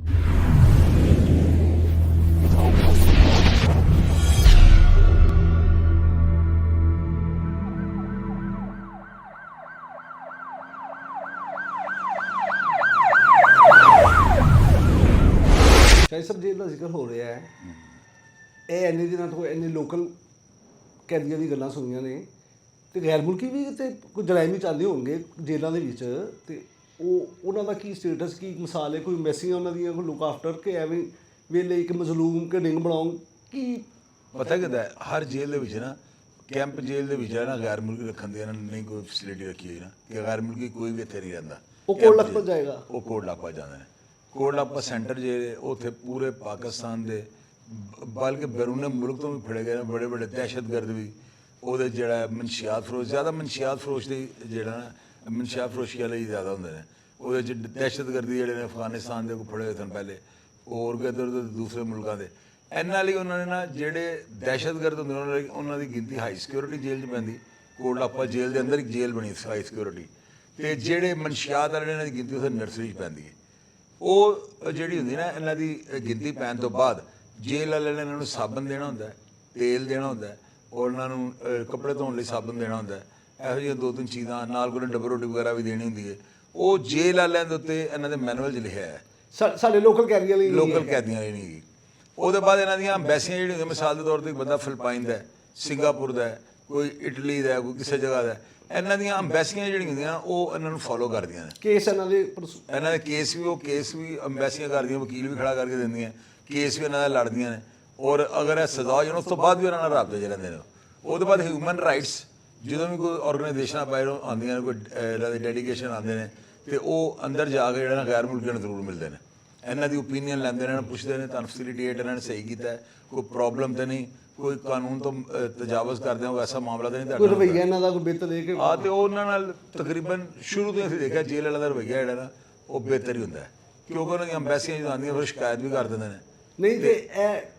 ਸ਼ਾਇਦ ਸਾਹਿਬ ਜੇਲ੍ਹ ਦਾ ਜ਼ਿਕਰ ਹੋ ਰਿਹਾ ਹੈ, ਇਹ ਇੰਨੇ ਦਿਨਾਂ ਤੋਂ ਇੰਨੇ ਲੋਕਲ ਕੈਦੀਆਂ ਦੀ ਗੱਲਾਂ ਸੁਣੀਆਂ ਨੇ ਤੇ ਗੈਰ ਮੁਲਕੀ ਵੀ ਤੇ ਕੋਈ ਜਰਾਇਮ ਚੱਲਦੇ ਹੋਣਗੇ ਜੇਲ੍ਹਾਂ ਦੇ ਵਿੱਚ, ਤੇ ਉਹਨਾਂ ਦਾ ਕੀ ਸਟੇਟਸ, ਕੀ ਮਿਸਾਲ ਹੈ, ਕੋਈ ਮੈਸੀਆਂ ਉਹਨਾਂ ਦੀਆਂ, ਕੋਈ ਲੁੱਕ ਆਫਟਰ ਕਿ ਐਵੇਂ ਵੇਲੇ ਇੱਕ ਮਜ਼ਲੂਮ ਕਿ ਰਿੰਗ ਬਣਾਉਣ ਕੀ ਪਤਾ ਕਿੱਦਾਂ ਹਰ ਜੇਲ੍ਹ ਦੇ ਵਿੱਚ ਨਾ ਕੈਂਪ ਜੇਲ੍ਹ ਦੇ ਵਿੱਚ ਨਾ ਗੈਰ ਮੁਲਕੀ ਰੱਖਣ ਦੀ ਇਹਨਾਂ ਨੇ ਨਹੀਂ ਕੋਈ ਫੈਸਿਲਿਟੀ ਰੱਖੀ ਹੋਈ ਨਾ ਕਿ ਗੈਰ ਮੁਲਕੀ ਕੋਈ ਵੀ ਇੱਥੇ ਨਹੀਂ ਰਹਿੰਦਾ। ਉਹ ਕੋਟ ਲੱਪਾ ਜਾਏਗਾ, ਉਹ ਕੋਟ ਲਾਪਾ ਜਾਂਦੇ ਨੇ। ਕੋਟ ਲਾਪਾ ਸੈਂਟਰ ਜੇ ਉੱਥੇ ਪੂਰੇ ਪਾਕਿਸਤਾਨ ਦੇ ਬਲਕਿ ਬੈਰੂਨੇ ਮੁਲਕ ਤੋਂ ਵੀ ਫੜੇ ਗਏ ਨੇ ਬੜੇ ਬੜੇ ਦਹਿਸ਼ਤਗਰਦ ਵੀ। ਉਹਦੇ ਜਿਹੜਾ ਮਨਸ਼ਿਆਤ ਫਰੋਸ਼ ਜ਼ਿਆਦਾ ਮਨਸ਼ਿਆਤ ਫਰੋਸ਼ ਦੀ ਜਿਹੜਾ ਨਾ ਮਨਸ਼ਿਆਤ ਫਰੋਸ਼ੀ ਵਾਲੇ ਹੀ ਜ਼ਿਆਦਾ ਹੁੰਦੇ ਨੇ। ਉਹਦੇ 'ਚ ਦਹਿਸ਼ਤਗਰਦੀ ਜਿਹੜੇ ਨੇ ਅਫਗਾਨਿਸਤਾਨ ਦੇ ਕੋਲ ਫੜੇ ਹੋਏ ਸਨ ਪਹਿਲੇ, ਹੋਰ ਵੀ ਇੱਧਰ ਦੂਸਰੇ ਮੁਲਕਾਂ ਦੇ। ਇਹਨਾਂ ਲਈ ਉਹਨਾਂ ਨੇ ਨਾ ਜਿਹੜੇ ਦਹਿਸ਼ਤਗਰਦ ਹੁੰਦੇ ਨੇ ਉਹਨਾਂ ਦੀ ਗਿਣਤੀ ਹਾਈ ਸਿਕਿਉਰਿਟੀ ਜੇਲ੍ਹ 'ਚ ਪੈਂਦੀ। ਕੋਟ ਲਾਪਾ ਜੇਲ੍ਹ ਦੇ ਅੰਦਰ ਇੱਕ ਜੇਲ੍ਹ ਬਣੀ ਹਾਈ ਸਿਕਿਉਰਿਟੀ, ਅਤੇ ਜਿਹੜੇ ਮਨਸ਼ਿਆਤ ਵਾਲੇ ਇਹਨਾਂ ਦੀ ਗਿਣਤੀ ਉੱਥੇ ਨਰਸਰੀ 'ਚ ਪੈਂਦੀ ਹੈ। ਉਹ ਜਿਹੜੀ ਹੁੰਦੀ ਨਾ ਇਹਨਾਂ ਦੀ ਗਿਣਤੀ ਪੈਣ ਤੋਂ ਬਾਅਦ ਜੇਲ੍ਹ ਵਾਲਿਆਂ ਨੇ ਇਹਨਾਂ ਨੂੰ ਸਾਬਣ ਦੇਣਾ ਹੁੰਦਾ, ਤੇਲ ਦੇਣਾ ਹੁੰਦਾ, ਔਰ ਉਹਨਾਂ ਨੂੰ ਕੱਪੜੇ ਧੋਣ ਲਈ ਸਾਬਣ ਦੇਣਾ ਹੁੰਦਾ। ਇਹੋ ਜਿਹੀਆਂ 2-3 ਚੀਜ਼ਾਂ ਨਾਲ ਕੋਈ ਡੱਬਾ ਰੋਟੀ ਵਗੈਰਾ ਵੀ ਦੇਣੀ ਹੁੰਦੀ ਹੈ। ਉਹ ਜੇਲ੍ਹ ਵਾਲਿਆਂ ਦੇ ਉੱਤੇ ਇਹਨਾਂ ਦੇ ਮੈਨੂਅਲ 'ਚ ਲਿਖਿਆ ਹੈ, ਸਾਡੇ ਲੋਕਲ ਕੈਦੀਆਂ ਲਈ, ਲੋਕਲ ਕੈਦੀਆਂ ਲਈ ਨਹੀਂ। ਉਹਦੇ ਬਾਅਦ ਇਹਨਾਂ ਦੀਆਂ ਅੰਬੈਸੀਆਂ ਜਿਹੜੀਆਂ ਹੁੰਦੀਆਂ, ਮਿਸਾਲ ਦੇ ਤੌਰ 'ਤੇ ਇੱਕ ਬੰਦਾ ਫਿਲਪਾਈਨ ਦਾ, ਸਿੰਗਾਪੁਰ ਦਾ, ਕੋਈ ਇਟਲੀ ਦਾ, ਕੋਈ ਕਿਸੇ ਜਗ੍ਹਾ ਦਾ, ਇਹਨਾਂ ਦੀਆਂ ਅੰਬੈਸੀਆਂ ਜਿਹੜੀਆਂ ਹੁੰਦੀਆਂ ਉਹ ਇਹਨਾਂ ਨੂੰ ਫੋਲੋ ਕਰਦੀਆਂ ਨੇ। ਕੇਸ ਇਹਨਾਂ ਦੇ ਕੇਸ ਵੀ ਉਹ ਕੇਸ ਵੀ ਅੰਬੈਸੀਆਂ ਕਰਦੀਆਂ, ਵਕੀਲ ਵੀ ਖੜਾ ਕਰਕੇ ਦਿੰਦੀਆਂ, ਕੇਸ ਵੀ ਇਹਨਾਂ ਦਾ ਲੜਦੀਆਂ ਨੇ। ਔਰ ਅਗਰ ਇਹ ਸਜ਼ਾ ਹੋ ਜਾਣ ਉਸ ਤੋਂ ਬਾਅਦ ਵੀ ਉਹਨਾਂ ਨਾਲ ਰਾਬਤੇ 'ਚ ਰਹਿੰਦੇ ਨੇ। ਉਹਦੇ ਬਾਅਦ ਹਿਊਮਨ ਰਾਈਟਸ ਜਦੋਂ ਵੀ ਕੋਈ ਆਰਗੇਨਾਈਜੇਸ਼ਨਾਂ ਬਾਹਰੋਂ ਆਉਂਦੀਆਂ ਨੇ, ਕੋਈ ਇਹਨਾਂ ਦੇ ਡੈਡੀਕੇਸ਼ਨ ਆਉਂਦੇ ਨੇ, ਅਤੇ ਉਹ ਅੰਦਰ ਜਾ ਕੇ ਜਿਹੜਾ ਨਾ ਗੈਰ ਮੁਲਕੀਆਂ ਨੂੰ ਜ਼ਰੂਰ ਮਿਲਦੇ ਨੇ, ਇਹਨਾਂ ਦੀ ਓਪੀਨੀਅਨ ਲੈਂਦੇ ਨੇ, ਇਹਨਾਂ ਨੂੰ ਪੁੱਛਦੇ ਨੇ ਤੁਹਾਨੂੰ ਫੈਸਿਲਿਟੀ ਇਹਨਾਂ ਨੇ ਸਹੀ ਕੀਤਾ, ਕੋਈ ਪ੍ਰੋਬਲਮ ਤਾਂ ਨਹੀਂ, ਕੋਈ ਕਾਨੂੰਨ ਤੋਂ ਤਜਾਵਜ਼ ਕਰਦੇ ਹੋ ਐਸਾ ਮਾਮਲਾ ਤਾਂ ਨਹੀਂ ਕੋਈ ਰਵੱਈਆ ਇਹਨਾਂ ਦਾ ਕੋਈ ਬਿਹਤਰ ਦੇ ਕੇ ਅਤੇ ਉਹਨਾਂ ਨਾਲ ਤਕਰੀਬਨ ਸ਼ੁਰੂ ਤੋਂ ਅਸੀਂ ਦੇਖਿਆ ਜੇਲ੍ਹ ਵਾਲਾ ਦਾ ਰਵੱਈਆ ਜਿਹੜਾ ਨਾ ਉਹ ਬਿਹਤਰ ਹੀ ਹੁੰਦਾ, ਕਿਉਂਕਿ ਉਹਨਾਂ ਦੀਆਂ ਅੰਬੈਸੀਆਂ ਜਦੋਂ ਆਉਂਦੀਆਂ ਫਿਰ ਸ਼ਿਕਾਇਤ ਵੀ ਕਰ ਦਿੰਦੇ ਨੇ। ਨਹੀਂ ਤੇ ਇਹ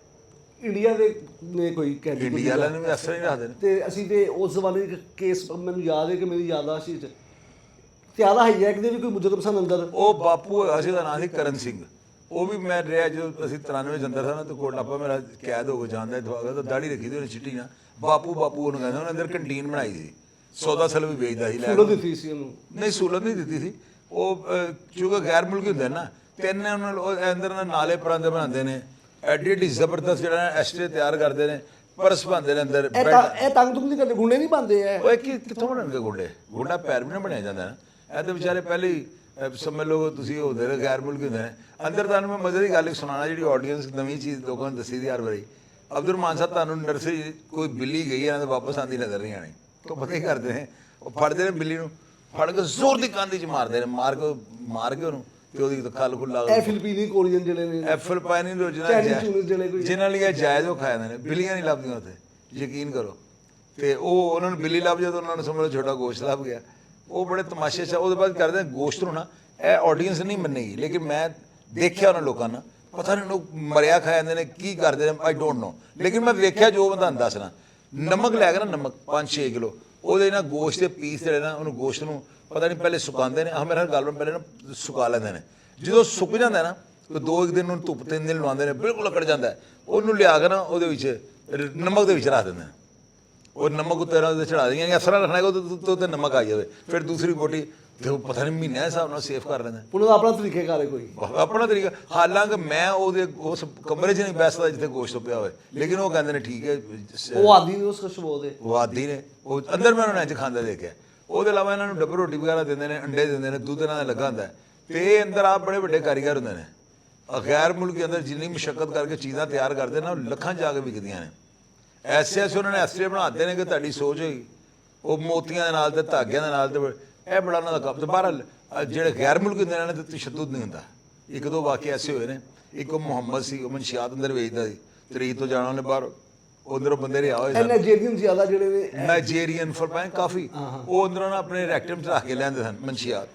ਇੰਡੀਆ ਦੇ ਨੇ ਕੋਈ ਕੈਦੀ, ਇੰਡੀਆ ਵਾਲਿਆਂ ਨੂੰ ਵੀ ਇਸ ਤਰ੍ਹਾਂ ਹੀ ਰੱਖਦੇ ਨੇ। ਤੇ ਅਸੀਂ ਤੇ ਉਸ ਜ਼ਮਾਨੇ ਇੱਕ ਕੇਸ ਮੈਨੂੰ ਯਾਦ ਹੈ ਕਿ ਮੇਰੀ ਯਾਦਾਸ਼ਤ 'ਚ ਜ਼ਿਆਦਾ ਹਾਈਜੈਕ ਦੇ ਵੀ ਕੋਈ ਮੁਜਰਮ ਸਨ ਅੰਦਰ। ਉਹ ਬਾਪੂ ਹੈਗਾ ਸੀ, ਉਹਦਾ ਨਾਂ ਸੀ ਕਰਨ ਸਿੰਘ। ਉਹ ਵੀ ਮੈਂ ਰਿਹਾ ਜਦੋਂ ਅਸੀਂ 93 'ਚ ਅੰਦਰ ਸਾਂ ਨਾ, ਤਾਂ ਕੋਟ ਲਾਪਾ ਮੇਰਾ ਕੈਦ ਹੋ ਕੇ ਜਾਂਦਾ ਦਵਾਗਾ, ਤਾਂ ਦਾੜੀ ਰੱਖੀ ਦੀ ਉਹਨੇ ਚਿੱਟੀ ਨਾ, ਬਾਪੂ ਬਾਪੂ ਉਹਨੂੰ ਕਹਿੰਦੇ। ਉਹਨੇ ਅੰਦਰ ਕੰਟੀਨ ਬਣਾਈ ਸੀ, ਸੌਦਾ ਸਲ ਵੀ ਵੇਚਦਾ ਸੀ। ਸਹੂਲਤ ਦਿੱਤੀ ਸੀ ਉਹਨੂੰ? ਨਹੀਂ ਸਹੂਲਤ ਨਹੀਂ ਦਿੱਤੀ ਸੀ। ਉਹ ਕਿਉਂਕਿ ਗੈਰ ਮੁਲਕੀ ਹੁੰਦੇ ਨਾ, ਤੇ ਇਹਨੇ ਉਹਨਾਂ ਨੂੰ ਅੰਦਰ ਨਾਲੇ ਪਰਾਂਦੇ ਬਣਾਉਂਦੇ ਨੇ, ਐਡੀ ਐਡੀ ਜ਼ਬਰਦਸਤ ਜਿਹੜਾ ਐਸਟੇ ਤਿਆਰ ਕਰਦੇ ਨੇ, ਪਰਸ ਬਣਦੇ ਨੇ ਅੰਦਰ। ਇਹ ਤੰਗ ਤੁੰਗ ਨਹੀਂ ਕਰਦੇ, ਗੁੰਡੇ ਨਹੀਂ ਬਣਦੇ ਐ? ਉਹ ਕਿੱਥੋਂ ਬਣਨਗੇ ਗੁੰਡੇ? ਗੁੰਡਾ ਪੈਰ ਵੀ ਨਾ ਬਣਿਆ ਜਾਂਦਾ ਨਾ। ਇਹ ਤਾਂ ਵਿਚਾਰੇ ਪਹਿਲੇ ਹੀ ਸਮਝ ਲਓ ਤੁਸੀਂ ਹੁੰਦੇ ਨੇ ਗੈਰ ਮੁਲਕੀ ਹੁੰਦੇ ਨੇ ਅੰਦਰ। ਤੁਹਾਨੂੰ ਮੈਂ ਮਜ਼ੇ ਦੀ ਗੱਲ ਸੁਣਾਉਣਾ, ਜਿਹੜੀ ਆਡੀਅנס ਨਵੀਂ ਚੀਜ਼ ਲੋਕਾਂ ਨੂੰ ਦੱਸੀ ਦੀ ਹਰ ਵਾਰੀ। ਅਬਦੁਰ ਮਾਨ ਸਾਹਿਬ ਤੁਹਾਨੂੰ ਨਰਸਰੀ ਕੋਈ ਬਿੱਲੀ ਗਈ ਇਹਨਾਂ ਦੇ ਵਾਪਸ ਆਉਂਦੀ ਨਜ਼ਰ ਨਹੀਂ ਆਣੀ, ਤਾਂ ਪਤਾ ਹੀ ਕਰਦੇ ਨੇ ਉਹ ਫੜਦੇ ਨੇ ਬਿੱਲੀ ਨੂੰ, ਫੜ ਕੇ ਜ਼ੋਰ ਦੀ ਕੰਧ 'ਚ ਮਾਰਦੇ ਨੇ, ਮਾਰ ਕੇ ਉਹਨੂੰ, ਤੇ ਉਹਦੀ ਖੱਲ ਖੁੱਲਾ। ਇਹ ਫਿਲੀਪੀਨੀ ਕੋਰੀਅਨ ਜਿਹੜੇ ਨੇ, ਫਿਲਪਾਈਨੀ ਜਿਨ੍ਹਾਂ ਲਈ ਇਹ ਜਾਇਜ਼ ਉਹ ਖਾ ਜਾਂਦੇ ਨੇ। ਬਿੱਲੀਆਂ ਨਹੀਂ ਲੱਭਦੀਆਂ ਉੱਥੇ, ਯਕੀਨ ਕਰੋ। ਤੇ ਉਹ ਉਹਨਾਂ ਨੂੰ ਬਿੱਲੀ ਲੱਭ ਜਦੋਂ ਉਹਨਾਂ ਨੂੰ ਸਮਝ ਲਓ ਛੋਟਾ ਗੋਸ਼ਤ ਲੱਭ ਗਿਆ। ਉਹ ਬੜੇ ਤਮਾਸ਼ੇ 'ਚ ਉਹਦੇ ਬਾਅਦ ਕਰਦੇ ਗੋਸ਼ਤ ਨੂੰ ਨਾ, ਇਹ ਆਡੀਅנס ਨਹੀਂ ਮੰਨੇਗੀ, ਲੇਕਿਨ ਮੈਂ ਦੇਖਿਆ ਉਹਨਾਂ ਲੋਕਾਂ ਨਾਲ, ਪਤਾ ਨਹੀਂ ਲੋਕ ਮਰਿਆ ਖਾ ਜਾਂਦੇ ਨੇ, ਕੀ ਕਰਦੇ ਨੇ ਆਈ ਡੋਂਟ ਨੋ, ਲੇਕਿਨ ਮੈਂ ਵੇਖਿਆ ਜੋ ਮੈਂ ਤੁਹਾਨੂੰ ਦੱਸਣਾ। ਨਮਕ ਲੈ ਕੇ ਨਾ, ਨਮਕ 5-6 ਕਿਲੋ ਉਹਦੇ ਨਾਲ ਗੋਸ਼ਤ ਦੇ ਪੀਸ ਜਿਹੜੇ ਨਾ, ਉਹਨੂੰ ਗੋਸ਼ਤ ਨੂੰ ਪਤਾ ਨਹੀਂ ਪਹਿਲੇ ਸੁਕਾਉਂਦੇ ਨੇ, ਮੇਰੇ ਹਰ ਗੱਲ ਪਹਿਲੇ ਨਾ ਸੁਕਾ ਲੈਂਦੇ ਨੇ। ਜਦੋਂ ਸੁੱਕ ਜਾਂਦਾ ਨਾ, 2-1 ਦਿਨ ਨੂੰ ਧੁੱਪ 3 ਦਿਨ ਲਵਾਉਂਦੇ ਨੇ, ਬਿਲਕੁਲ ਅਕੜ ਜਾਂਦਾ, ਉਹਨੂੰ ਲਿਆ ਕੇ ਨਾ ਉਹਦੇ ਵਿੱਚ ਨਮਕ ਦੇ ਵਿੱਚ ਰੱਖ ਦਿੰਦੇ ਨੇ। ਉਹ ਨਮਕ ਉੱਤੇ ਚੜਾ ਦੇਂਗੇ, ਇਸ ਤਰ੍ਹਾਂ ਰੱਖਣਾ ਕਿ ਉੱਤੇ ਨਮਕ ਆ ਜਾਵੇ, ਫਿਰ ਦੂਸਰੀ ਬੋਟੀ ਤੇ ਉਹ ਪਤਾ ਨਹੀਂ ਮਹੀਨਿਆਂ ਦੇ ਹਿਸਾਬ ਨਾਲ ਸੇਫ ਕਰ ਲੈਂਦੇ। ਉਹਨਾਂ ਦਾ ਆਪਣਾ ਤਰੀਕੇਕਾਰ ਹੈ, ਕੋਈ ਆਪਣਾ ਤਰੀਕਾ। ਹਾਲਾਂਕਿ ਮੈਂ ਉਹਦੇ ਉਸ ਕਮਰੇ 'ਚ ਨਹੀਂ ਬੈਸਦਾ ਜਿੱਥੇ ਗੋਸ਼ਤ ਪਿਆ ਹੋਵੇ, ਲੇਕਿਨ ਉਹ ਕਹਿੰਦੇ ਨੇ ਠੀਕ ਹੈ। ਉਹ ਆਦੀ ਨੇ ਉਸ ਖੁਸ਼ਬੂ ਦੇ, ਉਹ ਆਦੀ ਨੇ। ਉਹ ਅੰਦਰ ਮੈਂ ਉਹਨਾਂ ਨੇ ਖਾਂਦੇ ਦੇਖਿਆ। ਉਹਦੇ ਇਲਾਵਾ ਇਹਨਾਂ ਨੂੰ ਡੱਬੇ ਰੋਟੀ ਵਗੈਰਾ ਦਿੰਦੇ ਨੇ, ਅੰਡੇ ਦਿੰਦੇ ਨੇ, ਦੁੱਧ ਇਹਨਾਂ ਦਾ ਲੱਗਾ ਹੁੰਦਾ। ਤੇ ਇਹ ਅੰਦਰ ਆਪ ਬੜੇ ਵੱਡੇ ਕਾਰੀਗਰ ਹੁੰਦੇ ਨੇ। ਗੈਰ ਮੁਲਕੀ ਅੰਦਰ ਜਿੰਨੀ ਮੁਸ਼ੱਕਤ ਕਰਕੇ ਚੀਜ਼ਾਂ ਤਿਆਰ ਕਰਦੇ ਨੇ, ਉਹ ਲੱਖਾਂ 'ਚ ਜਾ ਕੇ ਵਿਕਦੀਆਂ ਨੇ। ਐਸੇ ਉਹਨਾਂ ਨੇ ਐਸਟਰੇ ਬਣਾਉਂਦੇ ਨੇ ਕਿ ਤੁਹਾਡੀ ਸੋਚ ਹੋਈ ਉਹ ਮੋਤੀਆਂ ਦੇ ਨਾਲ ਤੇ ਧਾਗਿਆਂ ਦੇ ਨਾਲ, ਤੇ ਇਹ ਬੜਾ ਉਹਨਾਂ ਦਾ ਕੰਮ। ਤੇ ਬਾਹਰ ਜਿਹੜੇ ਗੈਰ ਮੁਲਕੀ ਹੁੰਦੇ ਨੇ ਇਹਨਾਂ ਦੇ ਤਸ਼ੱਦੁਦ ਨਹੀਂ ਹੁੰਦਾ। 1-2 ਵਾਕਿਆ ਐਸੇ ਹੋਏ ਨੇ। ਇੱਕ ਉਹ ਮੁਹੰਮਦ ਸੀ, ਉਹ ਮਨਸ਼ਿਆਤ ਅੰਦਰ ਵੇਚਦਾ ਸੀ, ਤਰੀਕ ਤੋਂ ਜਾਣਾ ਉਹਨੇ ਬਾਹਰ, ਉਧਰੋਂ ਬੰਦੇ ਰਿਹਾ ਹੋਏ ਸਨ ਨਾਈਜੀਰੀਅਨ ਜ਼ਿਆਦਾ, ਜਿਹੜੇ ਨੇ ਨਾਈਜੀਰੀਅਨ ਫਿਲਪਾਈਨ ਕਾਫੀ, ਉਹ ਅੰਦਰੋਂ ਨਾ ਆਪਣੇ ਰੈਕਟਮ 'ਚ ਰੱਖ ਕੇ ਲਿਆਂਦੇ ਸਨ, ਮਨਸ਼ਿਆਤ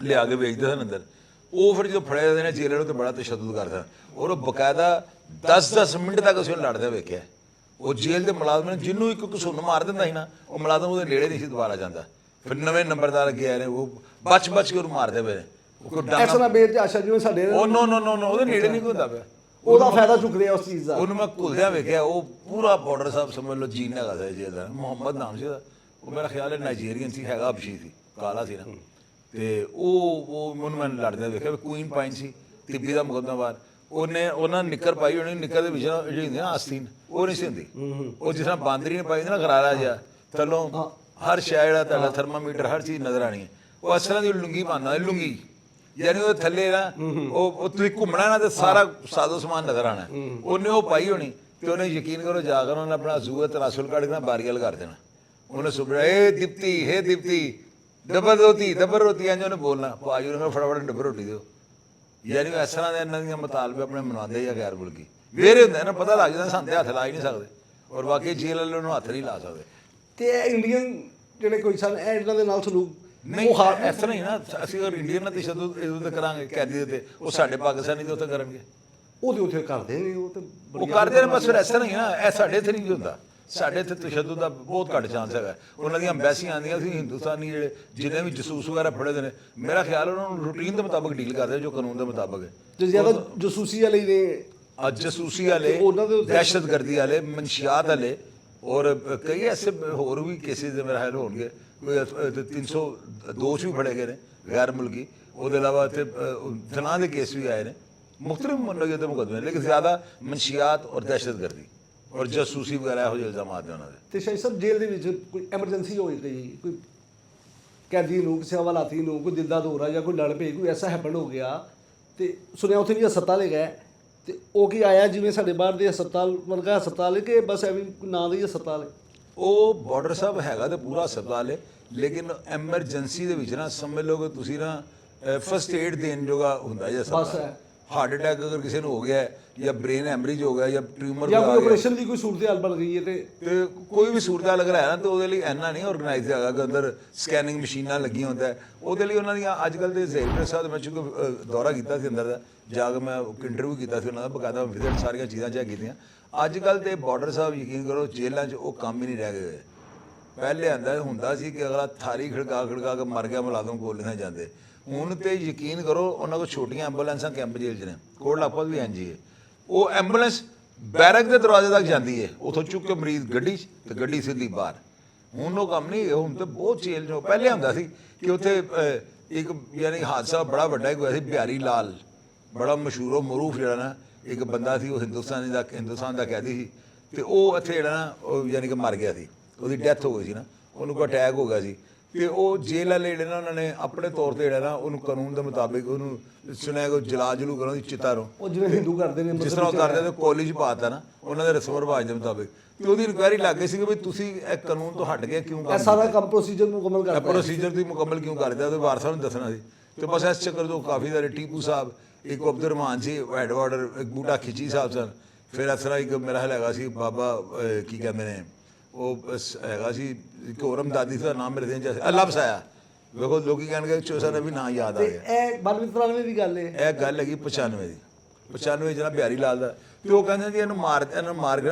ਲਿਆ ਕੇ ਵੇਚਦੇ ਸਨ ਅੰਦਰ। ਉਹ ਫਿਰ ਜਦੋਂ ਫੜੇ ਜਾਂਦੇ ਨੇ ਜੇਲ੍ਹ ਨੂੰ, ਤਾਂ ਬੜਾ ਤਸ਼ੱਦੁਦ ਕਰਦਾ। ਔਰ ਉਹ ਬਕਾਇਦਾ 10-10 ਮਿੰਟ ਤੱਕ ਅਸੀਂ ਉਹਨੂੰ ਲੜਦੇ ਵੇਖਿਆ। ਉਹ ਜੇਲ੍ਹ ਦੇ ਮੁਲਾਜ਼ਮ ਨੇ ਜਿਹਨੂੰ ਇੱਕ ਘਸੁੰਨ ਮਾਰ ਦਿੰਦਾ ਸੀ ਨਾ, ਉਹ ਮੁਲਾਜ਼ਮ ਉਹਦੇ ਨੇੜੇ ਨਹੀਂ ਸੀ ਦੁਬਾਰਾ ਜਾਂਦਾ। ਫਿਰ ਨਵੇਂ ਨੰਬਰਦਾਰ ਅੱਗੇ ਆਏ ਨੇ, ਉਹ ਬਚ ਕੇ ਉਹਨੂੰ ਮਾਰਦੇ ਪਏ ਨੇ। ਕੋਈ ਡਾਂਗਾ ਐਸਾ ਨਾ ਬੇਰ ਆਸ਼ਾ ਜਿਵੇਂ ਸਾਡੇ ਉਹ ਨੋ ਉਹਦੇ ਨੇੜੇ ਨਹੀਂ ਕੋਈ ਹੁੰਦਾ ਪਿਆ। ਉਹਦਾ ਫਾਇਦਾ ਚੁੱਕ ਰਿਹਾ ਉਸ ਚੀਜ਼ ਦਾ। ਉਹਨੂੰ ਮੈਂ ਘੁਲਦਿਆਂ ਵੇਖਿਆ, ਉਹ ਪੂਰਾ ਬਾਰਡਰ ਸਾਹਿਬ ਸਮਝ ਲਓ ਜੀਨ ਹੈਗਾ ਸੀ ਜੇ ਦਾ, ਮੁਹੰਮਦ ਨਾਮ ਸੀ ਉਹਦਾ। ਉਹ ਮੇਰਾ ਖਿਆਲ ਹੈ ਨਾਈਜੀਰੀਅਨ ਸੀ, ਹੈਗਾ ਅਬਸ਼ੀ ਸੀ, ਕਾਲਾ ਸੀ ਨਾ। ਤੇ ਉਹ ਉਹਨੂੰ ਮੈਂ ਲੜਦਿਆਂ ਵੇਖਿਆ, ਕੁਈਨ ਪਾਈਨ ਸੀ, ਤਿੱਬੀ ਦਾ ਮੁਕੱਦਮਾਬਾਰ। ਉਹਨਾਂ ਨਿੱਕਰ ਪਾਈ ਹੋਣੀ, ਨਿੱਕਰ ਦੇ ਵਿੱਚ ਜਿਹੜੀ ਹੁੰਦੀ ਨਾ ਆਸਤੀਨ, ਉਹ ਨਹੀਂ ਸੀ ਹੁੰਦੀ। ਉਹ ਜਿਸ ਤਰ੍ਹਾਂ ਬਾਂਦਰੀ ਨੇ ਪਾਈ ਹੁੰਦੀ ਨਾ ਗਰਾਰਾ ਜਿਹਾ, ਥੱਲੋਂ ਹਰ ਸ਼ੈ ਜਿਹੜਾ ਤੁਹਾਡਾ ਥਰਮਾਮੀਟਰ ਹਰ ਚੀਜ਼ ਨਜ਼ਰ ਆਣੀ ਹੈ। ਉਹ ਇਸ ਤਰ੍ਹਾਂ ਦੀ ਲੁੰਗੀ ਪਾਉਂਦਾ, ਲੁੰਗੀ ਯਾਨੀ ਉਹਦੇ ਥੱਲੇ ਨਾ ਉਹ ਤੁਸੀਂ ਘੁੰਮਣਾ ਨਾ ਤੇ ਸਾਰਾ ਸਾਜ਼ੋ ਸਮਾਨ ਨਜ਼ਰ ਆਣਾ। ਉਹਨੇ ਉਹ ਪਾਈ ਹੋਣੀ ਤੇ ਉਹਨੇ ਯਕੀਨ ਕਰੋ ਜਾ ਕੇ ਉਹਨੇ ਆਪਣਾ ਜ਼ੂਆ ਤਰਾਸੁਲ ਕੱਢ ਕੇ ਨਾ ਬਾਰੀਅਲ ਕਰ ਦੇਣਾ। ਉਹਨੇ ਸੁਭਰਾ ਏ ਦੀਪਤੀ ਡੱਬਰ ਰੋਟੀ ਇੰਜ ਉਹਨੇ ਬੋਲਣਾ, ਭਾਜੀ ਉਹਨੇ ਫਟਾਫਟ ਡੱਬਰ ਰੋਟੀ ਦਿਓ। ਯਾਨੀ ਇਸ ਤਰ੍ਹਾਂ ਦੇ ਇਹਨਾਂ ਦੀਆਂ ਮੁਤਾਲਬੇ ਆਪਣੇ ਮਨਾਉਂਦੇ ਆ ਗੈਰ ਮੁਲਕੀ। ਵੇਰੇ ਹੁੰਦੇ ਨਾ, ਪਤਾ ਲੱਗ ਜਾਂਦਾ ਸਾਨੂੰ ਤੇ ਹੱਥ ਲਾ ਹੀ ਨਹੀਂ ਸਕਦੇ, ਔਰ ਬਾਕੀ ਜੇਲ੍ਹ ਵਾਲੇ ਨੂੰ ਹੱਥ ਨਹੀਂ ਲਾ ਸਕਦੇ। ਤੇ ਇੰਡੀਅਨ ਜਿਹੜੇ ਕੋਈ ਸਨ ਇਹਨਾਂ ਦੇ ਨਾਲ ਸਲੂਕ ਨਹੀਂ ਇਸ ਤਰ੍ਹਾਂ ਹੀ ਨਾ, ਅਸੀਂ ਅਗਰ ਇੰਡੀਅਨ ਨਾਲ ਤਸ਼ੱਦਦ ਇਹਦੇ ਕਰਾਂਗੇ ਕੈਦੀ ਦੇ, ਉਹ ਸਾਡੇ ਪਾਕਿਸਤਾਨੀ ਦੇ ਉੱਤੇ ਕਰਨਗੇ। ਉਹਦੇ ਉੱਥੇ ਕਰਦੇ ਨੇ, ਉਹ ਤੇ ਉਹ ਕਰਦੇ ਨੇ, ਬਸ ਫਿਰ ਇਸ ਤਰ੍ਹਾਂ ਹੀ ਨਾ। ਇਹ ਸਾਡੇ ਇੱਥੇ ਨਹੀਂ ਹੁੰਦਾ, ਸਾਡੇ ਇੱਥੇ ਤਸ਼ੱਦਦ ਦਾ ਬਹੁਤ ਘੱਟ ਚਾਂਸ ਹੈਗਾ। ਉਹਨਾਂ ਦੀਆਂ ਐਮਬੈਸੀਆਂ ਆਉਂਦੀਆਂ ਸੀ, ਹਿੰਦੁਸਤਾਨੀ ਜਿਹੜੇ ਜਿੰਨੇ ਵੀ ਜਸੂਸ ਵਗੈਰਾ ਫੜੇ ਦੇ ਨੇ, ਮੇਰਾ ਖਿਆਲ ਉਹਨਾਂ ਨੂੰ ਰੂਟੀਨ ਦੇ ਮੁਤਾਬਕ ਡੀਲ ਕਰਦੇ ਜੋ ਕਾਨੂੰਨ ਦੇ ਮੁਤਾਬਕ ਹੈ। ਤੇ ਜ਼ਿਆਦਾ ਜਸੂਸੀ ਵਾਲੇ ਨੇ, ਜਸੂਸੀ ਵਾਲੇ, ਦਹਿਸ਼ਤਗਰਦੀ ਵਾਲੇ, ਮਨਸ਼ਿਆਤ ਵਾਲੇ, ਔਰ ਕਈ ਐਸੇ ਹੋਰ ਵੀ ਕੇਸਿਸ ਦੇ ਮੇਰਾ ਖਿਆਲ ਹੋਣਗੇ। ਕੋਈ 302 ਵੀ ਫੜੇ ਗਏ ਨੇ ਗੈਰ ਮੁਲਕੀ। ਉਹਦੇ ਇਲਾਵਾ ਇੱਥੇ ਤਨਾਹ ਦੇ ਕੇਸ ਵੀ ਆਏ ਨੇ, ਮੁਖਤਲਿਫ ਮੰਨੋਗੇ ਤੇ ਮੁਕੱਦਮੇ, ਲੇਕਿਨ ਜ਼ਿਆਦਾ ਮਨਸ਼ਿਆਤ ਔਰ ਦਹਿਸ਼ਤਗਰਦੀ ਔਰ ਜਾਸੂਸੀ ਵਗੈਰਾ ਇਹੋ ਜਿਹੇ ਇਲਜ਼ਾਮਾਤ ਨੇ ਉਹਨਾਂ ਦੇ। ਤੇ ਸ਼ਾਇਦ ਸਾਹਿਬ ਜੇਲ੍ਹ ਦੇ ਵਿੱਚ ਕੋਈ ਐਮਰਜੈਂਸੀ ਹੋਈ ਗਈ, ਕੋਈ ਕੈਦੀ ਨੂੰ, ਕਿਸੇ ਹਵਾਲਾਤੀ ਨੂੰ ਕੋਈ ਦਿਲ ਦਾ ਦੌਰਾ ਜਾਂ ਕੋਈ ਲੜ ਪਈ, ਕੋਈ ਐਸਾ ਹੈਪਨ ਹੋ ਗਿਆ, ਤੇ ਸੁਣਿਆ ਉੱਥੇ ਵੀ ਹਸਪਤਾਲ ਹੈਗਾ, ਤੇ ਉਹ ਕੀ ਆਇਆ ਜਿਵੇਂ ਸਾਡੇ ਬਾਹਰ ਦੇ ਹਸਪਤਾਲ ਵਰਗਾ ਹਸਪਤਾਲ ਹੈ ਕਿ ਬਸ ਐਵੇਂ ਨਾਂ ਦਾ ਹੀ ਹਸਪਤਾਲ ਹੈ? ਉਹ ਬਾਰਡਰ ਸਾਹਿਬ ਹੈਗਾ ਤੇ ਪੂਰਾ ਹਸਪਤਾਲ ਹੈ, ਲੇਕਿਨ ਐਮਰਜੈਂਸੀ ਦੇ ਵਿੱਚ ਨਾ ਸਮਝ ਲਓ ਕਿ ਤੁਸੀਂ ਨਾ ਫਸਟ ਏਡ ਦੇਣ ਜੋਗਾ ਹੁੰਦਾ ਜੇ ਹਸਪਤਾਲ। ਹਾਰਟ ਅਟੈਕ ਅਗਰ ਕਿਸੇ ਨੂੰ ਹੋ ਗਿਆ ਜਾਂ ਬ੍ਰੇਨ ਹੈਮਰੇਜ ਹੋ ਗਿਆ ਜਾਂ ਟਿਊਮਰ ਜਾਂ ਕੋਈ ਆਪਰੇਸ਼ਨ ਦੀ ਕੋਈ ਸੂਰਤ ਹਾਲ ਬਣ ਗਈ ਹੈ ਤੇ ਕੋਈ ਵੀ ਸੂਰਤ ਹਾਲ ਅਗਰ ਹੈ ਨਾ, ਤਾਂ ਉਹਦੇ ਲਈ ਇੰਨਾ ਨਹੀਂ ਆਰਗੇਨਾਈਜ਼ ਹੈਗਾ ਕਿ ਅੰਦਰ ਸਕੈਨਿੰਗ ਮਸ਼ੀਨਾਂ ਲੱਗੀਆਂ ਹੁੰਦਾ। ਉਹਦੇ ਲਈ ਉਹਨਾਂ ਦੀਆਂ ਅੱਜ ਕੱਲ੍ਹ ਦੇ ਜ਼ਹੀਰ ਸਾਹਿਬ, ਮੈਂ ਚੁੱਕਿ ਦੌਰਾ ਕੀਤਾ ਸੀ ਅੰਦਰ ਦਾ, ਜਾ ਕੇ ਮੈਂ ਇੰਟਰਵਿਊ ਕੀਤਾ ਸੀ ਉਹਨਾਂ ਦਾ, ਬਕਾਇਦਾ ਵਿਜ਼ਿਟ ਸਾਰੀਆਂ ਚੀਜ਼ਾਂ ਚੈੱਕ ਕੀਤੀਆਂ। ਅੱਜ ਕੱਲ੍ਹ ਤੇ ਬਾਰਡਰ ਸਾਹਿਬ ਯਕੀਨ ਕਰੋ ਜੇਲ੍ਹਾਂ 'ਚ ਉਹ ਕੰਮ ਹੀ ਨਹੀਂ ਰਹਿ ਗਏ। ਪਹਿਲੇ ਹੁੰਦਾ ਸੀ ਕਿ ਅਗਲਾ ਥਾਲੀ ਖੜਕਾ ਕੇ ਮਰ ਗਿਆ ਮੁਲਾਜ਼ਮ ਕੋਲ ਨਹੀਂ ਜਾਂਦੇ। ਹੁਣ ਤੇ ਯਕੀਨ ਕਰੋ ਉਹਨਾਂ ਕੋਲ ਛੋਟੀਆਂ ਐਂਬੂਲੈਂਸਾਂ ਕੈਂਪ ਜੇਲ੍ਹ 'ਚ ਨੇ, ਕੋਟ ਲਾਪਤ ਵੀ ਇੰਝ ਹੀ ਹੈ। ਉਹ ਐਂਬੂਲੈਂਸ ਬੈਰਕ ਦੇ ਦਰਵਾਜ਼ੇ ਤੱਕ ਜਾਂਦੀ ਹੈ, ਉੱਥੋਂ ਚੁੱਕ ਕੇ ਮਰੀਜ਼ ਗੱਡੀ 'ਚ ਤੇ ਗੱਡੀ ਸਿੱਧੀ ਬਾਹਰ। ਹੁਣ ਉਹ ਕੰਮ ਨਹੀਂ, ਹੁਣ ਤੇ ਬਹੁਤ ਚੇਂਜ ਹੋ। ਪਹਿਲੇ ਹੁੰਦਾ ਸੀ ਕਿ ਉੱਥੇ ਇੱਕ ਯਾਨੀ ਹਾਦਸਾ ਬੜਾ ਵੱਡਾ ਹੋਇਆ ਸੀ, ਬਿਹਾਰੀ ਲਾਲ ਬੜਾ ਮਸ਼ਹੂਰ ਮਰੂਫ ਜਿਹੜਾ ਨਾ ਇੱਕ ਬੰਦਾ ਸੀ, ਉਹ ਹਿੰਦੁਸਤਾਨ ਦਾ ਕੈਦੀ ਸੀ, ਤੇ ਉਹ ਇੱਥੇ ਜਿਹੜਾ ਨਾ ਉਹ ਯਾਨੀ ਕਿ ਮਰ ਗਿਆ ਸੀ, ਉਹਦੀ ਡੈਥ ਹੋ ਗਈ ਸੀ ਨਾ, ਉਹਨੂੰ ਕੋਈ ਅਟੈਕ ਹੋ ਗਿਆ ਸੀ। ਤੇ ਉਹ ਜੇਲ੍ਹ ਵਾਲੇ ਜਿਹੜੇ ਨਾ ਉਹਨਾਂ ਨੇ ਆਪਣੇ ਤੌਰ ਤੇ ਜਿਹੜਾ ਨਾ ਉਹਨੂੰ ਕਾਨੂੰਨ ਦੇ ਮੁਤਾਬਿਕ ਉਹਨੂੰ ਸੁਣਿਆ ਕਿ ਜਲੂ ਕਰੋ ਦੀ ਚਿਤਾ ਰੋ, ਉਹ ਜਿਵੇਂ ਹਿੰਦੂ ਕਰਦੇ ਨੇ, ਜਿਸ ਤਰ੍ਹਾਂ ਕਰਦੇ ਤੇ ਕਾਲਜ ਪਾਤਾ ਨਾ ਉਹਨਾਂ ਦੇ ਰਸਮ ਰਿਵਾਜ ਦੇ ਮੁਤਾਬਿਕ। ਤੇ ਉਹਦੀ ਇਨਕੁਆਇਰੀ ਲੱਗ ਗਈ ਸੀ ਕਿ ਵੀ ਤੁਸੀਂ ਇਹ ਕਾਨੂੰਨ ਤੋਂ ਹਟ ਗਏ ਕਿਉਂ, ਸਾਰਾ ਕੰਮ ਪ੍ਰੋਸੀਜਰ ਮੁਕੰਮਲ ਕਰਦੇ, ਪ੍ਰੋਸੀਜਰ ਦੀ ਮੁਕੰਮਲ ਕਿਉਂ ਕਰਦੇ, ਉਹਦੇ ਵਾਰਸਾਂ ਨੂੰ ਦੱਸਣਾ ਸੀ। ਤੇ ਬਸ ਇਸ ਚੱਕਰ ਤੋਂ ਕਾਫੀ ਸਾਰੇ ਟੀਪੂ ਸਾਹਿਬ, ਇੱਕ ਅਬਦੁਰ ਰਹਿਮਾਨ ਸੀ ਹੈਡ ਵਾਰਡਰ, ਇੱਕ ਬੂਟਾ ਖਿੱਚੀ ਸਾਹਿਬ ਸਨ, ਫਿਰ ਇਸ ਤਰ੍ਹਾਂ ਇੱਕ ਮੇਰਾ ਖਿਆਲ ਹੈਗਾ ਸੀ ਬਾਬਾ ਕੀ ਕਹਿੰਦੇ ਨੇ ਉਹ ਹੈਗਾ ਸੀ ਇੱਕ ਹੋਰ ਅਮਦਾਦੀ ਦਾ ਨਾਮ ਮੇਰੇ ਦਿਨ 'ਚ ਅੱਲਾ ਵਸਾਇਆ। ਵੇਖੋ ਲੋਕੀ ਕਹਿਣਗੇ ਚੋਸਾ ਦਾ ਵੀ ਨਾਂ ਯਾਦ ਆ ਗਿਆ। ਇਹ 92-93 ਦੀ ਗੱਲ ਹੈ, ਇਹ ਗੱਲ ਹੈਗੀ 95 ਦੀ, 95 ਜਿਹੜਾ ਬਿਹਾਰੀ ਲਾਲ ਦਾ। ਤੇ ਉਹ ਕਹਿੰਦੇ ਜੀ ਇਹਨੂੰ ਮਾਰ ਕੇ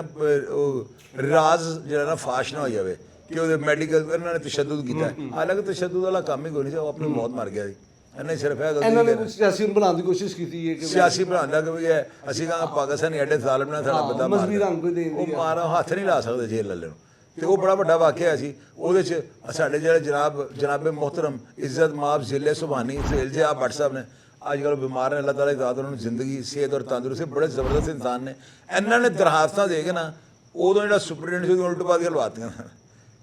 ਉਹ ਰਾਜ਼ ਜਿਹੜਾ ਨਾ ਫਾਸ਼ ਨਾ ਹੋ ਜਾਵੇ ਕਿ ਉਹਦੇ ਮੈਡੀਕਲ ਇਹਨਾਂ ਨੇ ਤਸ਼ੱਦਦ ਕੀਤਾ। ਹਾਲਾਂਕਿ ਤਸ਼ੱਦਦ ਵਾਲਾ ਕੰਮ ਹੀ ਕੋਈ ਨਹੀਂ ਸੀ, ਉਹ ਆਪਣੀ ਮੌਤ ਮਰ ਗਿਆ ਸੀ। ਇਹਨੇ ਸਿਰਫ ਇਹਨਾਂ ਨੇ ਸਿਆਸੀ ਬਣਾਉਣ ਦੀ ਕੋਸ਼ਿਸ਼ ਕੀਤੀ ਹੈ ਕਿ ਸਿਆਸੀ ਬਣਾਉਣ ਦਾ ਕਿ ਅਸੀਂ ਕਹਾਂ ਪਾਕਿਸਤਾਨੀ ਐਡੇ ਜ਼ਾਲਮ ਨਾਲ ਸਾਡਾ ਬੰਦਾ ਮਜ਼ਬੀ ਰੰਗ ਕੋਈ ਦੇਣ ਦੀ, ਉਹ ਮਾਰ ਹੱਥ ਨਹੀਂ ਲਾ ਸਕਦੇ ਜੇਲ੍ਹ ਵਾਲੇ ਨੂੰ। ਤੇ ਉਹ ਬੜਾ ਵੱਡਾ ਵਾਕਿਆ ਸੀ। ਉਹਦੇ 'ਚ ਸਾਡੇ ਜਿਹੜੇ ਜਨਾਬੇ ਮੁਹਤਰਮ ਇੱਜ਼ਤ ਮਾਬ ਜ਼ਿਲ੍ਹੇ ਸੁਭਾਨੀ ਸੇਲਜੇ ਆਪ ਭੱਟ ਸਾਹਿਬ ਨੇ, ਅੱਜ ਕੱਲ੍ਹ ਬਿਮਾਰ ਨੇ, ਅੱਲਾਹ ਤਾਲਾ ਦਾਤ ਉਹਨਾਂ ਨੂੰ ਜ਼ਿੰਦਗੀ ਸਿਹਤ ਔਰ ਤੰਦਰੁਸਤੀ, ਬੜੇ ਜ਼ਬਰਦਸਤ ਇਨਸਾਨ ਨੇ। ਇਹਨਾਂ ਨੇ ਦਰਖਾਸਤਾਂ ਦੇ ਕੇ ਨਾ ਉਦੋਂ ਜਿਹੜਾ ਸੁਪਰੀਡੈਂਟ ਸੀ ਉਲਟ ਪਾ ਕੇ ਲਵਾਤੀਆਂ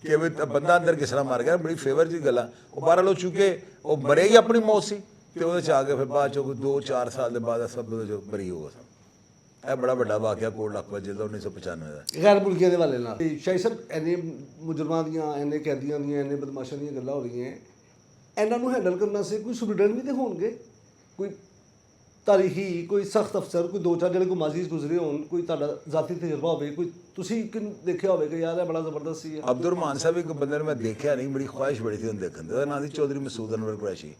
ਕਿ ਵੀ ਬੰਦਾ ਅੰਦਰ ਕਿਸ ਤਰ੍ਹਾਂ ਮਰ ਗਿਆ, ਬੜੀ ਫੇਵਰ ਦੀ ਗੱਲਾਂ। ਉਹ ਬਹਰਹਾਲ ਉਹ ਚੁੱਕੇ ਉਹ ਮਰੇ ਹੀ ਆਪਣੀ ਮੌਤ ਸੀ, ਤੇ ਉਹਦੇ 'ਚ ਆ ਕੇ ਫਿਰ ਬਾਅਦ 'ਚੋਂ 2-4 ਸਾਲ ਦੇ ਬਾਅਦ ਸਭ ਉਹਦੇ 'ਚੋਂ ਬਰੀ ਹੋ ਗਿਆ। ਇਹ ਬੜਾ ਵੱਡਾ ਵਾਕਿਆ ਕੋਟ ਲਾਪਤ ਜੇਲ੍ਹ ਦਾ 1995 ਦਾ ਗੈਰ ਮੁਲਕੀਆਂ ਦੇ ਵਾਲੇ ਨਾਲ। ਸ਼ਾਇਦ ਸਾਹਿਬ ਇੰਨੇ ਮੁਜਰਮਾਂ ਦੀਆਂ, ਇੰਨੇ ਕੈਦੀਆਂ ਦੀਆਂ, ਇੰਨੇ ਬਦਮਾਸ਼ਾਂ ਦੀਆਂ ਗੱਲਾਂ ਹੋ ਰਹੀਆਂ, ਇਹਨਾਂ ਨੂੰ ਹੈਂਡਲ ਕਰਨ ਵਾਸਤੇ ਕੋਈ ਸੁਪਰੀਡੈਂਟ ਵੀ ਤੇ ਹੋਣਗੇ, ਕੋਈ ਤਾਰੀਖੀ, ਕੋਈ ਸਖਤ ਅਫਸਰ, ਕੋਈ 2-4 ਜਿਹੜੇ ਕੋਈ ਮਾਜ਼ੀ ਗੁਜ਼ਰੇ ਹੋਣ, ਕੋਈ ਤੁਹਾਡਾ ਜ਼ਾਤੀ ਤਜਰਬਾ ਹੋਵੇ, ਕੋਈ ਤੁਸੀਂ ਦੇਖਿਆ ਹੋਵੇ ਕਿ ਯਾਰ ਇਹ ਬੜਾ ਜ਼ਬਰਦਸਤ ਸੀ। ਅਬਦੁਰ ਰਹਿਮਾਨ ਸਾਹਿਬ ਇੱਕ ਬੰਦੇ ਨੂੰ ਮੈਂ ਦੇਖਿਆ ਨਹੀਂ, ਬੜੀ ਖੁਆਇਸ਼ ਬੜੀ ਸੀ ਉਹਨੂੰ ਦੇਖਣ ਦੀ। ਉਹਦਾ ਨਾਂ ਸੀ ਚੌਧਰੀ ਮਸੂਦ ਅਨਵਰ ਕੁਰੈਸ਼ੀ।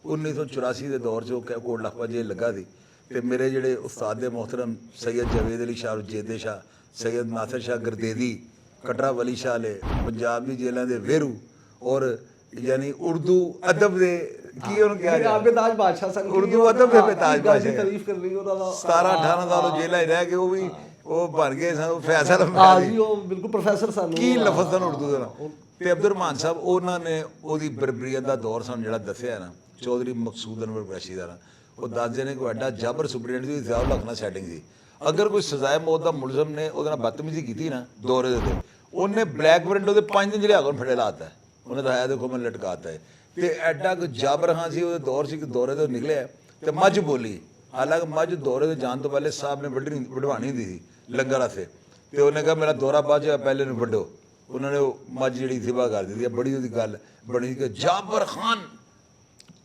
1984 ਦੇ ਦੌਰ 'ਚ ਉਹ ਕੋਟ ਲਾਪਤ ਜੇਲ੍ਹ ਲੱਗਾ ਸੀ। ਤੇ ਮੇਰੇ ਜਿਹੜੇ ਉਸਤਾਦ ਦੇ ਮੁਹਤਰਮ ਸੈਯਦ ਜਵੇਦ ਅਲੀ ਸ਼ਾਹ ਜੇਦੇ ਸ਼ਾਹ, ਸੈਯਦ ਨਾਸਰ ਸ਼ਾਹ ਗਰਦੇਦੀ, ਕਟਰਾ ਵਲੀ ਸ਼ਾਹ ਨੇ, ਪੰਜਾਬ ਦੀ ਜੇਲ੍ਹਾਂ ਦੇ ਵੇਰੂ, ਔਰ ਯਾਨੀ ਉਰਦੂ ਅਦਬ ਦੇ ਕੀ ਉਹਨੂੰ ਕਿਹਾ ਇਹ ਆਪੇ ਤਾਜ ਬਾਦਸ਼ਾਹ ਸਨ ਉਰਦੂ ਅਦਬ ਦੇ ਵਿੱਚ ਤਾਜ ਬਾਦਸ਼ਾਹ ਦੀ ਤਾਰੀਫ ਕਰਨੀ ਉਹਨਾਂ ਦਾ 17 18 ਸਾਲ ਉਹ ਜੇਲ੍ਹਾਂ 'ਚ ਰਹਿ ਕੇ ਉਹ ਵੀ ਉਹ ਬਣ ਗਏ ਸਨ ਫੈਸਲ ਹਾਂ ਜੀ ਉਹ ਬਿਲਕੁਲ ਪ੍ਰੋਫੈਸਰ ਸਨ ਕੀ ਲਫ਼ਜ਼ ਸਨ ਉਰਦੂ ਦੇ ਨਾਲ ਤੇ ਅਬਦੁਰ ਰਹਿਮਾਨ ਸਾਹਿਬ ਉਹਨਾਂ ਨੇ ਉਹਦੀ ਬਰਬਰੀਅਤ ਦਾ ਦੌਰ ਸਾਨੂੰ ਜਿਹੜਾ ਦੱਸਿਆ ਨਾ ਚੌਧਰੀ ਮਕਸੂਦ ਅਨਵਰ ਕੁਰੈਸ਼ੀ ਦਾ ਉਹ ਦੱਸਦੇ ਨੇ ਕਿ ਐਡਾ ਜਾਬਰ ਸੁਪਰੀਡੈਂਟ ਦੀ ਜ਼ਿਆਦਾ ਲੱਖਣਾ ਸੈਟਿੰਗ ਸੀ ਅਗਰ ਕੋਈ ਸਜ਼ਾਏ ਮੌਤ ਦਾ ਮੁਲਜ਼ਮ ਨੇ ਉਹਦੇ ਨਾਲ ਬਦਤਮੀਜ਼ੀ ਕੀਤੀ ਨਾ ਦੌਰੇ ਦੇ ਉੱਤੇ ਉਹਨੇ ਬਲੈਕ ਵਾਰੰਟ ਉਹਦੇ 5 ਦਿਨ ਜਿਹੜੇ ਆਗੋਂ ਫੜੇ ਲਾਤਾ ਉਹਨੇ ਦਿਖਾਇਆ ਦੇਖੋ ਮੈਂ ਲਟਕਾਤਾ ਹੈ ਤੇ ਐਡਾ ਕੋਈ ਜਾਬਰ ਹਾਂ ਸੀ ਉਹਦੇ ਦੌਰ ਸੀ ਕਿ ਦੌਰੇ ਤੋਂ ਨਿਕਲਿਆ ਤੇ ਮੱਝ ਬੋਲੀ ਹਾਲਾਂਕਿ ਮੱਝ ਦੌਰੇ ਤੇ ਜਾਣ ਤੋਂ ਪਹਿਲੇ ਸਾਹਿਬ ਨੇ ਵਢਵਾਣੀ ਹੁੰਦੀ ਸੀ ਲੰਗਰ ਵਾਸਤੇ ਤੇ ਉਹਨੇ ਕਿਹਾ ਮੇਰਾ ਦੌਰਾ ਬਾਅਦ ਚ ਪਹਿਲੇ ਨੂੰ ਵੱਢੋ ਉਹਨਾਂ ਨੇ ਉਹ ਮੱਝ ਜਿਹੜੀ ਸਿਵਾ ਕਰ ਦਿੱਤੀ ਬੜੀ ਉਹਦੀ ਗੱਲ ਬਣੀ ਕਿ ਜਾਬਰ ਖਾਨ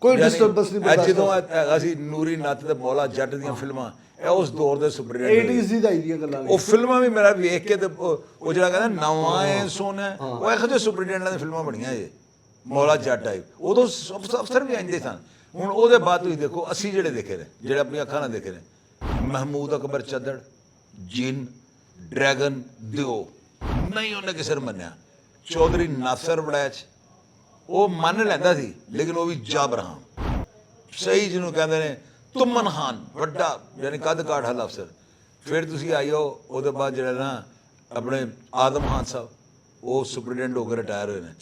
ਕੋਈ ਡਿਸਟਰਬੈਂਸ ਨਹੀਂ ਬਰਦਾਸ਼ਤ ਜਦੋਂ ਹੈਗਾ ਸੀ ਨੂਰੀ ਨੱਤ ਤੇ ਮੌਲਾ ਜੱਟ ਦੀਆਂ ਫਿਲਮਾਂ ਇਹ ਉਸ ਦੌਰ ਦੇ ਸੁਪਰੀਡੈਂਟ 80s ਦੀ ਦਾਈ ਦੀਆਂ ਗੱਲਾਂ ਨੇ ਉਹ ਫਿਲਮਾਂ ਵੀ ਮੇਰਾ ਵੇਖ ਕੇ ਤੇ ਉਹ ਜਿਹੜਾ ਕਹਿੰਦਾ ਨਵਾਂ ਹੈ ਸੋਨਾ ਉਹ ਇਹੋ ਜਿਹੇ ਸੁਪਰੀਡੈਂਟਾਂ ਦੀਆਂ ਫਿਲਮਾਂ ਬਣੀਆਂ ਜੇ ਮੌਲਾ ਜੱਟ ਟਾਈਪ ਉਦੋਂ ਅਫਸਰ ਵੀ ਆਉਂਦੇ ਸਨ ਹੁਣ ਉਹਦੇ ਬਾਅਦ ਤੁਸੀਂ ਦੇਖੋ ਅਸੀਂ ਜਿਹੜੇ ਦੇਖੇ ਨੇ ਜਿਹੜੇ ਆਪਣੀਆਂ ਅੱਖਾਂ ਨਾਲ ਦੇਖੇ ਨੇ ਮਹਿਮੂਦ ਅਕਬਰ ਚੱਦੜ ਜਿਨ ਡਰੈਗਨ ਦਿਓ ਨਹੀਂ ਉਹਨੇ ਕਿਸੇ ਨੂੰ ਮੰਨਿਆ ਚੌਧਰੀ ਨਾਸਰ ਵੜੈਚ ਉਹ ਮੰਨ ਲੈਂਦਾ ਸੀ ਲੇਕਿਨ ਉਹ ਵੀ ਜਾਬਰ ਹਾਂ ਸਹੀ ਜਿਹਨੂੰ ਕਹਿੰਦੇ ਨੇ ਤੁਮਨ ਖਾਨ ਵੱਡਾ ਯਾਨੀ ਕੱਦ ਕਾਠ ਵਾਲਾ ਅਫਸਰ ਫਿਰ ਤੁਸੀਂ ਆਇਓ ਉਹਦੇ ਬਾਅਦ ਜਿਹੜਾ ਨਾ ਆਪਣੇ ਆਦਮ ਖਾਨ ਸਾਹਿਬ ਉਹ ਸੁਪਰੀਡੈਂਟ ਹੋ ਕੇ ਰਿਟਾਇਰ ਹੋਏ ਨੇ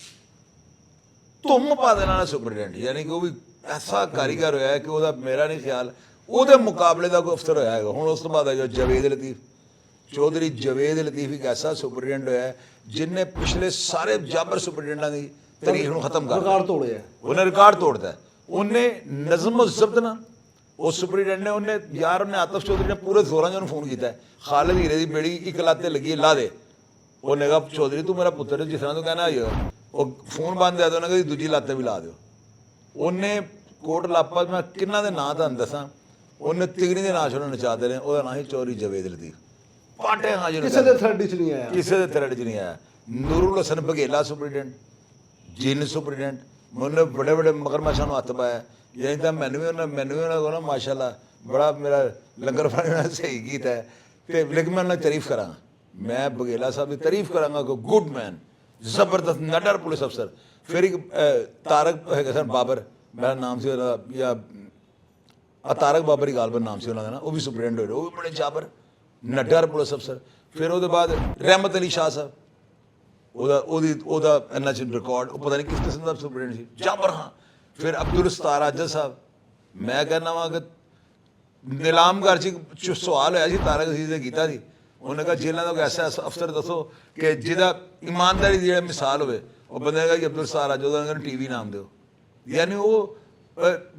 ਧੁੰਮ ਪਾ ਦੇਣ ਵਾਲਾ ਸੁਪਰੀਡੈਂਟ ਯਾਨੀ ਕਿ ਉਹ ਵੀ ਐਸਾ ਕਾਰੀਗਰ ਹੋਇਆ ਕਿ ਉਹਦਾ ਮੇਰਾ ਨਹੀਂ ਖਿਆਲ ਉਹਦੇ ਮੁਕਾਬਲੇ ਦਾ ਕੋਈ ਅਫਸਰ ਹੋਇਆ ਹੈਗਾ ਹੁਣ ਉਸ ਤੋਂ ਬਾਅਦ ਆਇਓ ਜਵੇਦ ਲਤੀਫ ਚੌਧਰੀ ਜਵੇਦ ਲਤੀਫ ਇੱਕ ਐਸਾ ਸੁਪਰੀਡੈਂਟ ਹੋਇਆ ਜਿਨਨੇ ਪਿਛਲੇ ਸਾਰੇ ਜਾਬਰ ਸੁਪਰੀਡੈਂਟਾਂ ਦੀ ਤਾਰੀਖ ਨੂੰ ਖਤਮ ਕਰ ਰਿਕਾਰਡ ਤੋੜਿਆ ਉਹਨੇ ਰਿਕਾਰਡ ਤੋੜਦਾ ਉਹਨੇ ਨਜ਼ਮ ਔਰ ਜ਼ਬਤ ਨਾਲ ਉਹ ਸੁਪਰੀਡੈਂਟ ਨੇ ਉਹਨੇ ਯਾਰ ਉਹਨੇ ਆਤਫ ਚੌਧਰੀ ਨੇ ਪੂਰੇ ਜ਼ੋਰਾਂ 'ਚ ਉਹਨੂੰ ਫੋਨ ਕੀਤਾ ਖਾਲਿਦ ਹੀਰੇ ਦੀ ਬੇੜੀ ਇੱਕ ਲੱਤ ਤੇ ਲੱਗੀ ਲਾ ਦੇ ਉਹਨੇ ਕਿਹਾ ਚੌਧਰੀ ਤੂੰ ਮੇਰਾ ਪੁੱਤਰ ਜਿਸ ਤਰ੍ਹਾਂ ਤੂੰ ਕਹਿਣਾ ਉਹ ਫੋਨ ਬੰਦ ਹੈ ਤਾਂ ਉਹਨੇ ਕਿਹਾ ਦੂਜੀ ਲੱਤ ਵੀ ਲਾ ਦਿਓ ਉਹਨੇ ਕੋਟ ਲਾਪਾ ਮੈਂ ਕਿੰਨਾ ਦੇ ਨਾਂ ਤੁਹਾਨੂੰ ਦੱਸਾਂ ਉਹਨੇ ਤਿਗੜੀ ਦੇ ਨਾਂ ਉਹਨੂੰ ਨਚਾਤੇ ਨੇ ਉਹਦਾ ਨਾਂ ਸੀ ਚੌਧਰੀ ਜਵੇਦ ਲਤੀਫ ਪਾਟੇ ਹਾਂ ਜਿਹਨੂੰ ਕਿਸੇ ਦੇ ਥਰਡ 'ਚ ਨਹੀਂ ਆਇਆ ਕਿਸੇ ਦੇ ਥਰਡ 'ਚ ਨਹੀਂ ਆਇਆ ਨੂਰੁਲ ਹਸਨ ਬਘੇਲਾ ਸੁਪਰੀਡੈਂਟ ਜਿਨ ਸੁਪਰੀਡੈਂਟ ਉਹਨੇ ਬੜੇ ਬੜੇ ਮਗਰਮੱਛਾਂ ਨੂੰ ਹੱਥ ਪਾਇਆ ਯਾਨੀ ਤਾਂ ਮੈਨੂੰ ਵੀ ਉਹਨਾਂ ਕੋਲ ਨਾ ਮਾਸ਼ਾਅੱਲਾ ਬੜਾ ਮੇਰਾ ਲੰਗਰ ਪਾਣੀ ਨਾਲ ਸਹੀ ਕੀਤਾ ਤੇ ਲੇਕਿਨ ਮੈਂ ਉਹਨਾਂ ਦੀ ਤਾਰੀਫ ਕਰਾਂਗਾ ਮੈਂ ਬਘੇਲਾ ਸਾਹਿਬ ਦੀ ਤਾਰੀਫ ਕਰਾਂਗਾ ਕਿ ਗੁੱਡ ਮੈਨ ਜ਼ਬਰਦਸਤ ਨਡਰ ਪੁਲਿਸ ਅਫਸਰ ਫਿਰ ਇੱਕ ਤਾਰਕ ਹੈਗਾ ਸਰ ਬਾਬਰ ਮੇਰਾ ਨਾਮ ਸੀ ਉਹਦਾ ਜਾਂ ਤਾਰਕ ਬਾਬਰ ਹੀ ਗਾਲਬਨ ਨਾਮ ਸੀ ਉਹਨਾਂ ਦਾ ਨਾ ਉਹ ਵੀ ਸੁਪਰੀਡੈਂਟ ਹੋਏ ਉਹ ਵੀ ਬੜੇ ਜਾਬਰ ਨਡਰ ਪੁਲਿਸ ਅਫਸਰ ਫਿਰ ਉਹਦੇ ਬਾਅਦ ਰਹਿਮਤ ਅਲੀ ਸ਼ਾਹ ਸਾਹਿਬ ਉਹਦਾ ਇੰਨਾ ਚ ਰਿਕਾਰਡ ਉਹ ਪਤਾ ਨਹੀਂ ਕਿਸ ਕਿਸਮ ਦਾ ਸੁਪਰੀਡੈਂਟ ਸੀ ਜਾਬਰ ਹਾਂ ਫਿਰ ਅਬਦੁਲ ਸਤਾਰ ਆਜਦ ਸਾਹਿਬ ਮੈਂ ਕਹਿੰਦਾ ਵਾਂ ਕਿ ਨਿਲਾਮਗਰ ਚ ਸਵਾਲ ਹੋਇਆ ਸੀ ਤਾਰਕ ਅਜ਼ੀਜ਼ ਨੇ ਕੀਤਾ ਸੀ ਉਹਨੇ ਕਿਹਾ ਜੇਲ੍ਹਾਂ ਦਾ ਕੋਈ ਐਸਾ ਅਫਸਰ ਦੱਸੋ ਕਿ ਜਿਹਦਾ ਇਮਾਨਦਾਰੀ ਦੀ ਜਿਹੜਾ ਮਿਸਾਲ ਹੋਵੇ ਉਹ ਬੰਦੇ ਨੇ ਕਿਹਾ ਕਿ ਅਬਦੁਲ ਸਤਾਰ ਆਜਦ ਉਹਦਾ TV ਨਾਮ ਦਿਓ ਯਾਨੀ ਉਹ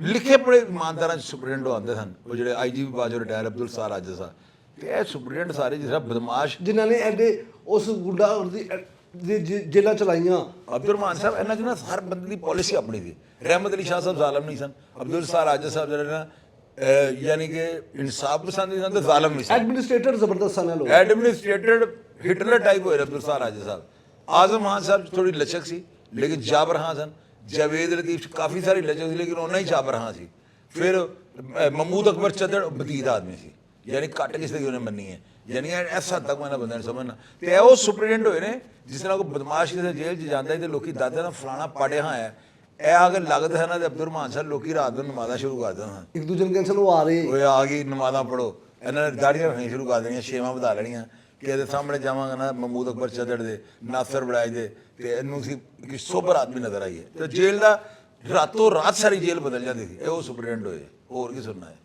ਲਿਖੇ ਪੜੇ ਇਮਾਨਦਾਰਾਂ 'ਚ ਸੁਪਰੀਡੈਂਟ ਆਉਂਦੇ ਸਨ ਉਹ ਜਿਹੜੇ IGP ਬਾਜੋ ਰਿਟਾਇਰ ਅਬਦੁਲ ਸਤਾਰ ਆਜਦ ਸਾਹਿਬ ਤੇ ਇਹ ਸੁਪਰੀਡੈਂਟ ਸਾਰੇ ਜਿਸ ਤਰ੍ਹਾਂ ਬਦਮਾਸ਼ ਜਿਨ੍ਹਾਂ ਨੇ ਐਡੇ ਉਸ ਗੁੰਡਾ ਦੀ ਜੇਲਾਂ ਚਲਾਈਆਂ ਅਬਦੁਲ ਰਹਿਮਾਨ ਸਾਹਿਬ ਇਹਨਾਂ 'ਚ ਨਾ ਹਰ ਬੰਦੇ ਦੀ ਪਾਲਿਸੀ ਆਪਣੀ ਸੀ ਰਹਿਮਤ ਅਲੀ ਸ਼ਾਹ ਸਾਹਿਬ ਜ਼ਾਲਮ ਨਹੀਂ ਸਨ ਅਬਦੁਲ ਸਤਾਰ ਆਜਦ ਸਾਹਿਬ ਜਿਹੜੇ ਨਾ ਯਾਨੀ ਕਿ ਇਨਸਾਫ ਪਸੰਦ ਨਹੀਂ ਸਨ ਤੇ ਜ਼ਾਲਮ ਨਹੀਂ ਸਨ ਐਡਮਿਨਿਸਟ੍ਰੇਟਰ ਜ਼ਬਰਦਸਤ ਸਨ ਲੋਕ ਐਡਮਿਨਿਸਟ੍ਰੇਟਡ ਹਿਟਲਰ ਟਾਈਪ ਹੋਏ ਅਬਦੁਲ ਸਤਾਰ ਆਜਦ ਸਾਹਿਬ ਆਜ਼ਮ ਖਾਨ ਸਾਹਿਬ ਥੋੜੀ ਲਚਕ ਸੀ ਲੇਕਿਨ ਜਾਬਰ ਹਾਂ ਸਨ ਜਾਵੇਦ ਲਤੀਫ 'ਚ ਕਾਫੀ ਸਾਰੀ ਲਚਕ ਸੀ ਲੇਕਿਨ ਉਹਨਾਂ ਹੀ ਜਾਬਰ ਹਾਂ ਸੀ ਫਿਰ ਮਹਿਮੂਦ ਅਕਬਰ ਚੱਦੜ ਬਤੀਤ ਆਦਮੀ ਸੀ ਯਾਨੀ ਘੱਟ ਕਿਸੇ ਦੀ ਉਹਨੇ ਮੰਨੀ ਹੈ ਯਾਨੀ ਇਸ ਹੱਦ ਤੱਕ ਮੈਂ ਬੰਦੇ ਨੂੰ ਸਮਝਣਾ ਤੇ ਇਹ ਉਹ ਸੁਪਰੀਡੈਂਟ ਹੋਏ ਨੇ ਜਿਸ ਤਰ੍ਹਾਂ ਕੋਈ ਬਦਮਾਸ਼ ਕਿਸੇ ਜੇਲ੍ਹ 'ਚ ਜਾਂਦਾ ਹੈ ਤੇ ਲੋਕੀ ਦਾਦੇ ਦਾ ਫਲਾਣਾ ਪੜਿਆ ਹੈ ਇਹ ਆ ਕੇ ਲੱਗਦਾ ਹੈ ਨਾ ਤੇ ਅਬਦੁਲ ਰਹਿਮਾਨ ਸਾਹਿਬ ਲੋਕੀ ਰਾਤ ਨੂੰ ਨਮਾਜ਼ਾਂ ਸ਼ੁਰੂ ਕਰ ਦਿੰਦੇ ਹਨ ਇੱਕ ਦੂਜੇ ਨੂੰ ਕਹਿੰਦੇ ਉਹ ਆ ਰਹੇ ਓਏ ਆ ਗਈ ਨਮਾਜ਼ਾਂ ਪੜੋ ਇਹਨਾਂ ਨੇ ਦਾੜੀਆਂ ਰੱਖਣੀਆਂ ਸ਼ੁਰੂ ਕਰ ਦੇਣੀਆਂ ਛੇਵਾਂ ਵਧਾ ਲੈਣੀਆਂ ਕਿ ਇਹਦੇ ਸਾਹਮਣੇ ਜਾਵਾਂਗਾ ਨਾ ਮਹਿਮੂਦ ਅਕਬਰ ਚੱਦੜ ਦੇ ਨਾਸਰ ਵੜੈਚ ਦੇ ਤੇ ਇਹਨੂੰ ਸੀ ਕਿ ਸੋਬਰ ਆਦਮੀ ਨਜ਼ਰ ਆਈ ਹੈ ਤੇ ਜੇਲ੍ਹ ਦਾ ਰਾਤੋਂ ਰਾਤ ਸਾਰੀ ਜੇਲ੍ਹ ਬਦਲ ਜਾਂਦੀ ਸੀ ਇਹ ਉਹ ਸੁਪਰੀਡੈਂਟ ਹੋਏ ਹੋਰ ਕੀ ਸੁਣਨਾ ਹੈ